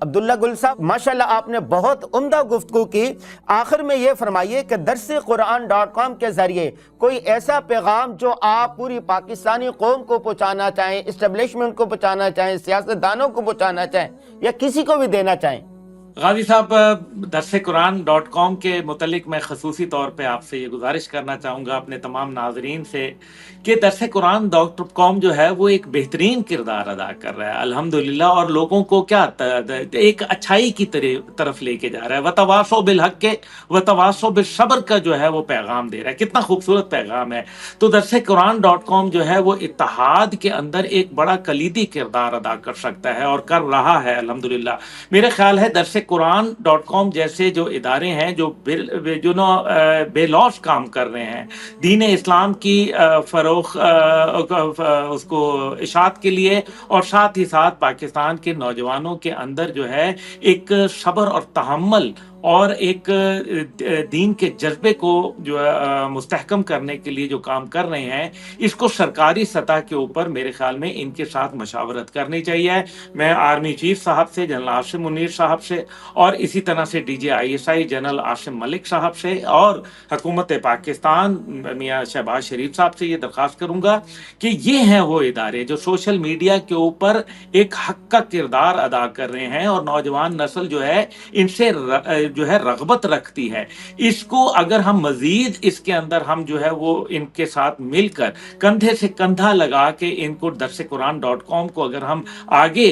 عبداللہ گل صاحب، ماشاءاللہ آپ نے بہت عمدہ گفتگو کی. آخر میں یہ فرمائیے کہ درسقرآن.com کے ذریعے کوئی ایسا پیغام جو آپ پوری پاکستانی قوم کو پہنچانا چاہیں، اسٹیبلشمنٹ کو پہنچانا چاہیں، سیاستدانوں کو پہنچانا چاہیں، یا کسی کو بھی دینا چاہیں. غازی صاحب، درسقرآن.com کے متعلق میں خصوصی طور پہ آپ سے یہ گزارش کرنا چاہوں گا اپنے تمام ناظرین سے کہ درسقرآن.com جو ہے وہ ایک بہترین کردار ادا کر رہا ہے الحمدللہ، اور لوگوں کو کیا ایک اچھائی کی طرف لے کے جا رہا ہے. وتواصوا بالحق وتواصوا بالصبر کا جو ہے وہ پیغام دے رہا ہے. کتنا خوبصورت پیغام ہے. تو درسقرآن.com جو ہے وہ اتحاد کے اندر ایک بڑا کلیدی کردار ادا کر سکتا ہے اور کر رہا ہے الحمدللہ. میرے خیال ہے درسقرآن.com جیسے جو ادارے ہیں جو بے لوث کام کر رہے ہیں دین اسلام کی فروغ اس کو اشاعت کے لیے، اور ساتھ ہی ساتھ پاکستان کے نوجوانوں کے اندر جو ہے ایک صبر اور تحمل اور ایک دین کے جذبے کو جو مستحکم کرنے کے لیے جو کام کر رہے ہیں، اس کو سرکاری سطح کے اوپر میرے خیال میں ان کے ساتھ مشاورت کرنی چاہیے. میں آرمی چیف صاحب سے، جنرل عاصم منیر صاحب سے، اور اسی طرح سے D G ISI general Asim Malik صاحب سے، اور حکومت پاکستان میاں شہباز شریف صاحب سے یہ درخواست کروں گا کہ یہ ہیں وہ ادارے جو سوشل میڈیا کے اوپر ایک حق کا کردار ادا کر رہے ہیں، اور نوجوان نسل جو ہے ان سے جو ہے رغبت رکھتی ہے. اس کو اگر ہم مزید اس کے اندر ہم جو ہے وہ ان کے ساتھ مل کر کندھے سے کندھا لگا کے ان کو درسقرآن.com کو اگر ہم آگے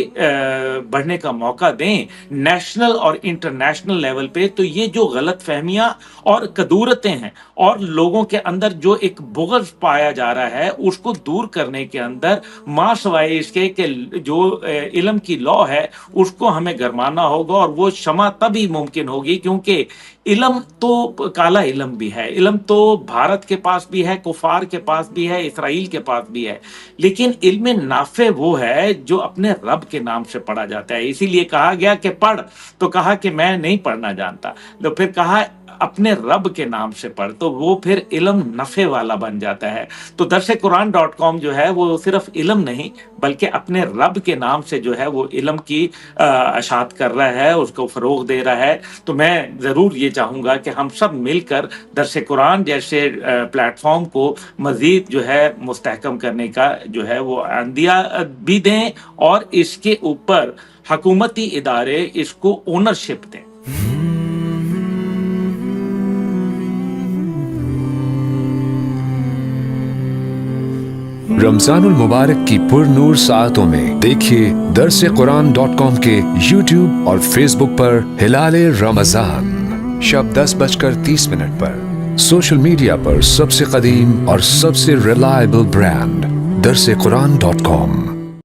بڑھنے کا موقع دیں نیشنل اور انٹرنیشنل لیول پہ، تو یہ جو غلط فہمیاں اور کدورتیں ہیں اور لوگوں کے اندر جو ایک بغض پایا جا رہا ہے اس کو دور کرنے کے اندر ماں سوائے اس کے کہ جو علم کی لو ہے اس کو ہمیں گرمانا ہوگا، اور وہ شمع تبھی ممکن ہوگی کیونکہ علم تو کالا علم بھی ہے، علم تو بھارت کے پاس بھی ہے، کفار کے پاس بھی ہے، اسرائیل کے پاس بھی ہے، لیکن علم نافع وہ ہے جو اپنے رب کے نام سے پڑھا جاتا ہے. اسی لیے کہا گیا کہ پڑھ، تو کہا کہ میں نہیں پڑھنا جانتا، تو پھر کہا اپنے رب کے نام سے پڑھ، تو وہ پھر علم نفع والا بن جاتا ہے. تو درسقرآن.com جو ہے وہ صرف علم نہیں بلکہ اپنے رب کے نام سے جو ہے وہ علم کی اشاعت کر رہا ہے، اس کو فروغ دے رہا ہے. تو میں ضرور یہ چاہوں گا کہ ہم سب مل کر درس قرآن جیسے پلیٹ فارم کو مزید جو ہے مستحکم کرنے کا جو ہے وہ عندیہ بھی دیں، اور اس کے اوپر حکومتی ادارے اس کو اونرشپ دیں. رمضان المبارک کی پر نور ساعتوں میں دیکھیے درسقرآن.com کے YouTube اور Facebook پر ہلال رمضان شب 10:30 پر. سوشل میڈیا پر سب سے قدیم اور سب سے ریلائبل برانڈ درسقرآن.com.